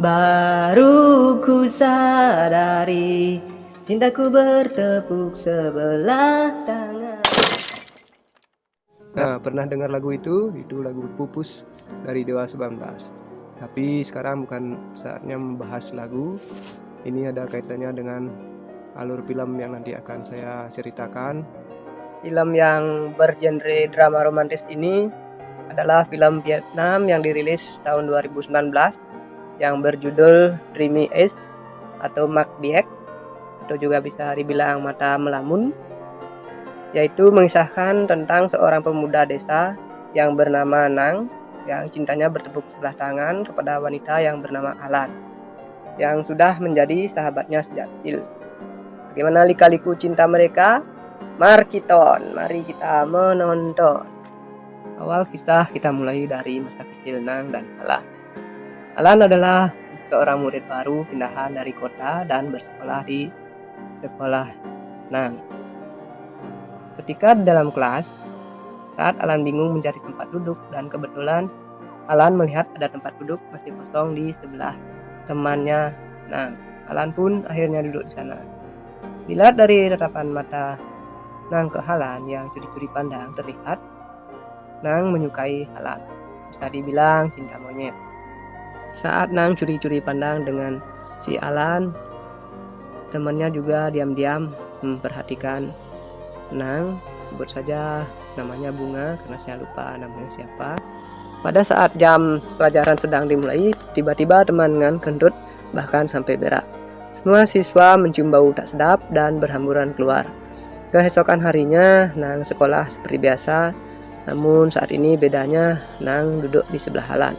Baru ku sadari cintaku bertepuk sebelah tangan. Nah, pernah dengar lagu itu? Itu lagu Pupus dari Dewa 19. Tapi sekarang bukan saatnya membahas lagu. Ini ada kaitannya dengan alur film yang nanti akan saya ceritakan. Film yang bergenre drama romantis ini adalah film Vietnam yang dirilis tahun 2019 yang berjudul Dreamy Eyes atau Mak Biek, atau juga bisa dibilang Mata Melamun, yaitu mengisahkan tentang seorang pemuda desa yang bernama Nang yang cintanya bertepuk sebelah tangan kepada wanita yang bernama Alan yang sudah menjadi sahabatnya sejak kecil. Bagaimana lika-liku cinta mereka? Mari kita menonton. Awal kisah kita mulai dari masa kecil Nang dan Alan. Alan adalah seorang murid baru pindahan dari kota dan bersekolah di sekolah Nang. Ketika di dalam kelas, saat Alan bingung mencari tempat duduk dan kebetulan Alan melihat ada tempat duduk masih kosong di sebelah temannya Nang. Alan pun akhirnya duduk di sana. Dilihat dari tatapan mata Nang ke Alan yang curi-curi pandang, terlihat Nang menyukai Alan. Bisa dibilang cinta monyet. Saat Nang curi-curi pandang dengan si Alan, temannya juga diam-diam memperhatikan Nang. Sebut saja namanya Bunga karena saya lupa namanya siapa. Pada saat jam pelajaran sedang dimulai, tiba-tiba teman Nang kentut bahkan sampai berak. Semua siswa mencium bau tak sedap dan berhamburan keluar. Keesokan harinya Nang sekolah seperti biasa, namun saat ini bedanya Nang duduk di sebelah Alan.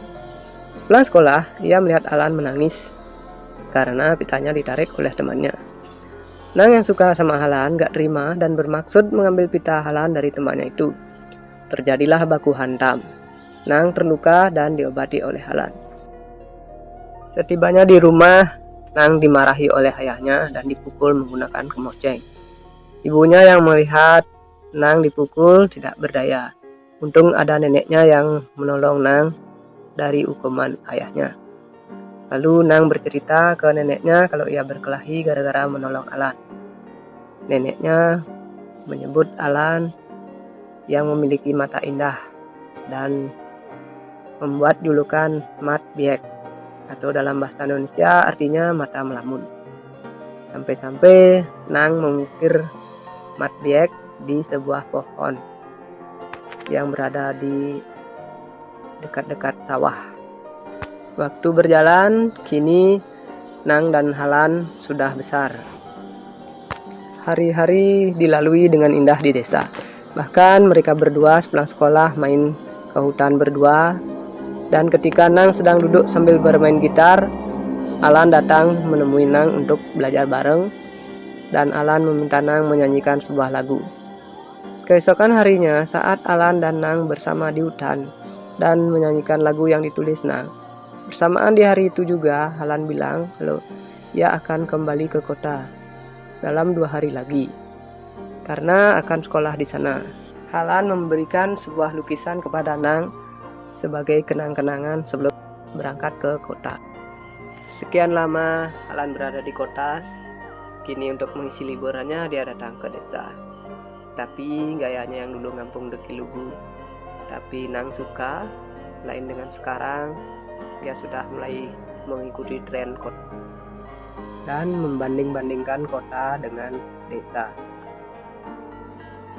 Sepulang sekolah, ia melihat Alan menangis karena pitanya ditarik oleh temannya. Nang yang suka sama Alan gak terima dan bermaksud mengambil pita Alan dari temannya itu. Terjadilah baku hantam. Nang terluka dan diobati oleh Alan. Setibanya di rumah, Nang dimarahi oleh ayahnya dan dipukul menggunakan kemoceng. Ibunya yang melihat Nang dipukul tidak berdaya. Untung ada neneknya yang menolong Nang dari hukuman ayahnya. Lalu Nang bercerita ke neneknya kalau ia berkelahi gara-gara menolong Alan. Neneknya menyebut Alan yang memiliki mata indah dan membuat julukan Mat Biek, atau dalam bahasa Indonesia artinya mata melamun. Sampai-sampai Nang mengukir Mat Biek di sebuah pohon yang berada di dekat-dekat sawah. Waktu berjalan, kini Nang dan Alan sudah besar. Hari-hari dilalui dengan indah di desa. Bahkan mereka berdua sepulang sekolah main ke hutan berdua. Dan ketika Nang sedang duduk sambil bermain gitar, Alan datang menemui Nang untuk belajar bareng. Dan Alan meminta Nang menyanyikan sebuah lagu. Keesokan harinya, saat Alan dan Nang bersama di hutan dan menyanyikan lagu yang ditulis Nang. Bersamaan di hari itu juga, Alan bilang kalau ia akan kembali ke kota dalam 2 hari lagi karena akan sekolah di sana. Alan memberikan sebuah lukisan kepada Nang sebagai kenang-kenangan sebelum berangkat ke kota. Sekian lama Alan berada di kota. Kini untuk mengisi liburannya dia datang ke desa. Tapi gayanya yang dulu ngampung deki lugu. Tapi Nang suka, lain dengan sekarang, dia sudah mulai mengikuti tren kota dan membanding-bandingkan kota dengan desa.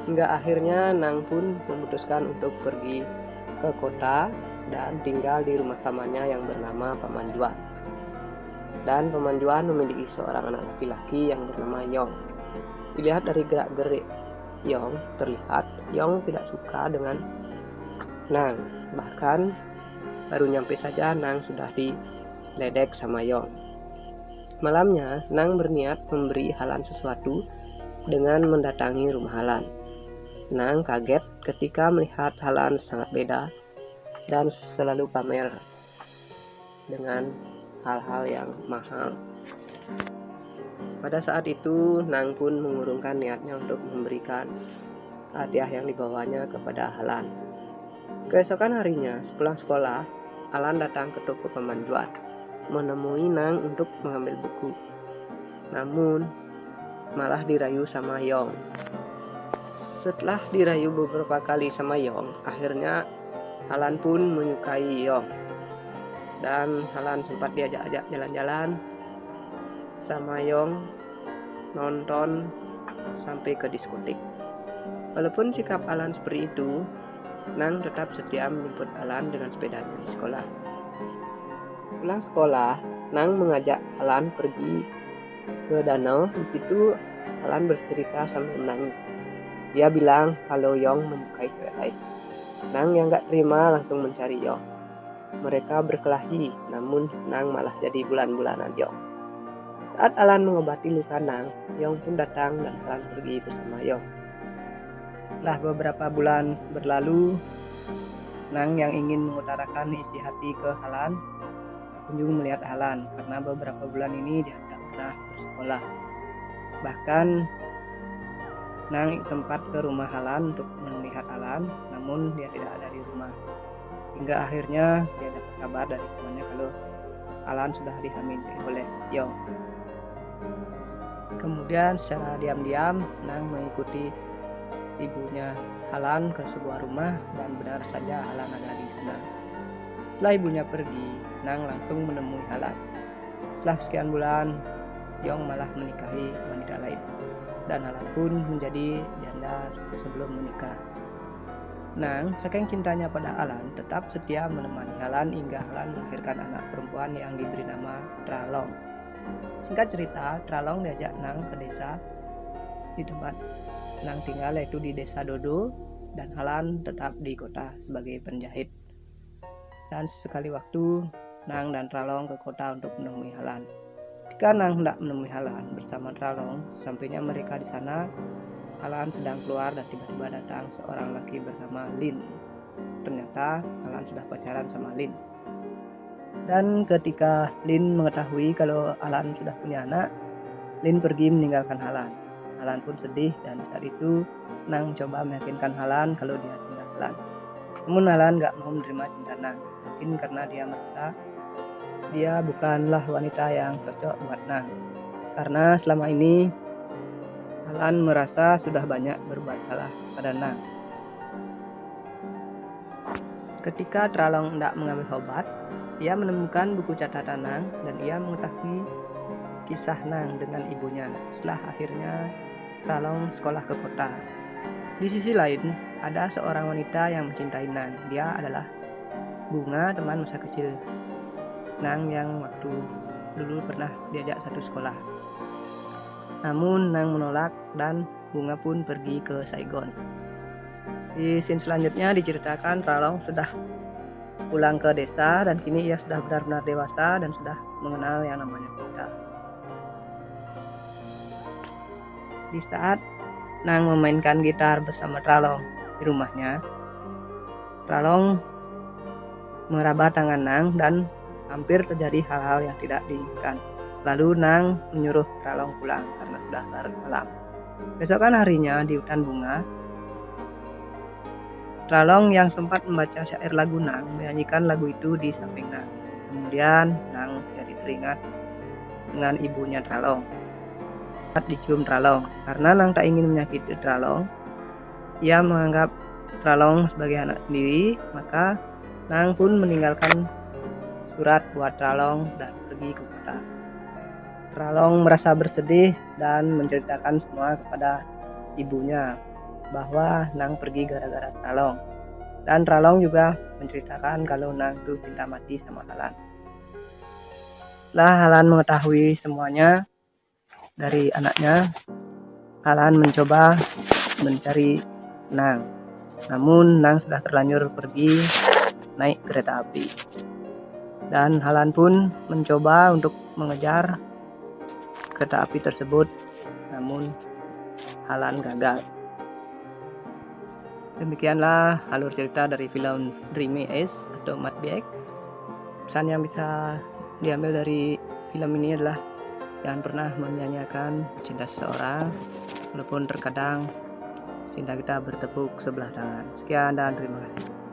Hingga akhirnya Nang pun memutuskan untuk pergi ke kota dan tinggal di rumah pamannya yang bernama Paman Juan. Dan Paman Juan memiliki seorang anak laki-laki yang bernama Yong. Dilihat dari gerak-gerik Yong, terlihat Yong tidak suka dengan Nang. Bahkan baru nyampe saja Nang sudah diledek sama Yong. Malamnya Nang berniat memberi Alan sesuatu dengan mendatangi rumah Alan. Nang kaget ketika melihat Alan sangat beda dan selalu pamer dengan hal-hal yang mahal. Pada saat itu Nang pun mengurungkan niatnya untuk memberikan hadiah yang dibawanya kepada Alan. Keesokan harinya sepulang sekolah, Alan datang ke toko Paman Juan. menemui Nang untuk mengambil buku. Namun malah dirayu sama Yong. Setelah dirayu beberapa kali sama Yong, akhirnya Alan pun menyukai Yong. Dan Alan sempat diajak-ajak jalan-jalan sama Yong, nonton sampai ke diskotik. Walaupun sikap Alan seperti itu, Nang tetap setia menjemput Alan dengan sepedanya di sekolah. Pulang sekolah, Nang mengajak Alan pergi ke danau. Di situ Alan bercerita sambil menangis. Dia bilang kalau Yong menyukai cewek lain. Nang yang gak terima langsung mencari Yong. Mereka berkelahi, namun Nang malah jadi bulan-bulanan Yong. Saat Alan mengobati luka Nang, Yong pun datang dan Alan pergi bersama Yong. Setelah beberapa bulan berlalu, Nang yang ingin mengutarakan isi hati ke Alan kunjung melihat Alan karena beberapa bulan ini dia tidak pernah bersekolah. Bahkan Nang sempat ke rumah Alan untuk melihat Alan, namun dia tidak ada di rumah. Hingga akhirnya dia dapat kabar dari temannya kalau Alan sudah dihamili oleh Yong. Kemudian secara diam-diam Nang mengikuti ibunya Alan ke sebuah rumah dan benar saja Alan ada di sana. Setelah ibunya pergi, Nang langsung menemui Alan. Setelah sekian bulan, Yong malah menikahi wanita lain dan Alan pun menjadi janda sebelum menikah. Nang, saking cintanya pada Alan, tetap setia menemani Alan hingga Alan melahirkan anak perempuan yang diberi nama Tralong. Singkat cerita, Tralong diajak Nang ke desa di tempat Nang tinggal, yaitu di desa Dodo, dan Alan tetap di kota sebagai penjahit. Dan sekali waktu, Nang dan Tralong ke kota untuk menemui Alan. Ketika Nang hendak menemui Alan bersama Tralong, sampainya mereka di sana, Alan sedang keluar dan tiba-tiba datang seorang laki bernama Lin. Ternyata Alan sudah pacaran sama Lin. Dan ketika Lin mengetahui kalau Alan sudah punya anak, Lin pergi meninggalkan Alan. Alan pun sedih dan saat itu Nang coba meyakinkan Alan kalau dia cinta Alan. Namun Alan gak mau menerima cinta Nang. Mungkin karena dia merasa dia bukanlah wanita yang cocok buat Nang. Karena selama ini Alan merasa sudah banyak berbuat salah pada Nang. Ketika Tralong hendak mengambil obat, ia menemukan buku catatan Nang dan ia mengetahui kisah Nang dengan ibunya. Setelah akhirnya Tralong sekolah ke kota. Di sisi lain, ada seorang wanita yang mencintai Nang. Dia adalah Bunga, teman masa kecil Nang yang waktu dulu pernah diajak satu sekolah. Namun Nang menolak dan Bunga pun pergi ke Saigon. Di scene selanjutnya diceritakan Tralong sudah pulang ke desa dan kini ia sudah benar-benar dewasa dan sudah mengenal yang namanya cinta. Di saat Nang memainkan gitar bersama Tralong di rumahnya, Tralong meraba tangan Nang dan hampir terjadi hal-hal yang tidak diinginkan. Lalu Nang menyuruh Tralong pulang karena sudah larut malam. Besokan harinya di hutan bunga, Tralong yang sempat membaca syair lagu Nang menyanyikan lagu itu di samping Nang. Kemudian Nang jadi teringat dengan ibunya Tralong. Dicium Tralong. Karena Nang tak ingin menyakiti Tralong, ia menganggap Tralong sebagai anak sendiri, maka Nang pun meninggalkan surat buat Tralong dan pergi ke kota. Tralong merasa bersedih dan menceritakan semua kepada ibunya bahwa Nang pergi gara-gara Tralong. Dan Tralong juga menceritakan kalau Nang itu cinta mati sama Alan. Setelah Alan mengetahui semuanya dari anaknya, Alan mencoba mencari Nang. Namun Nang sudah terlanjur pergi naik kereta api. Dan Alan pun mencoba untuk mengejar kereta api tersebut, namun Alan gagal. Demikianlah alur cerita dari film Dreamy Eyes atau Matt Beck. Pesan yang bisa diambil dari film ini adalah jangan pernah menyanyiakan cinta seseorang, walaupun terkadang cinta kita bertepuk sebelah tangan. Sekian dan terima kasih.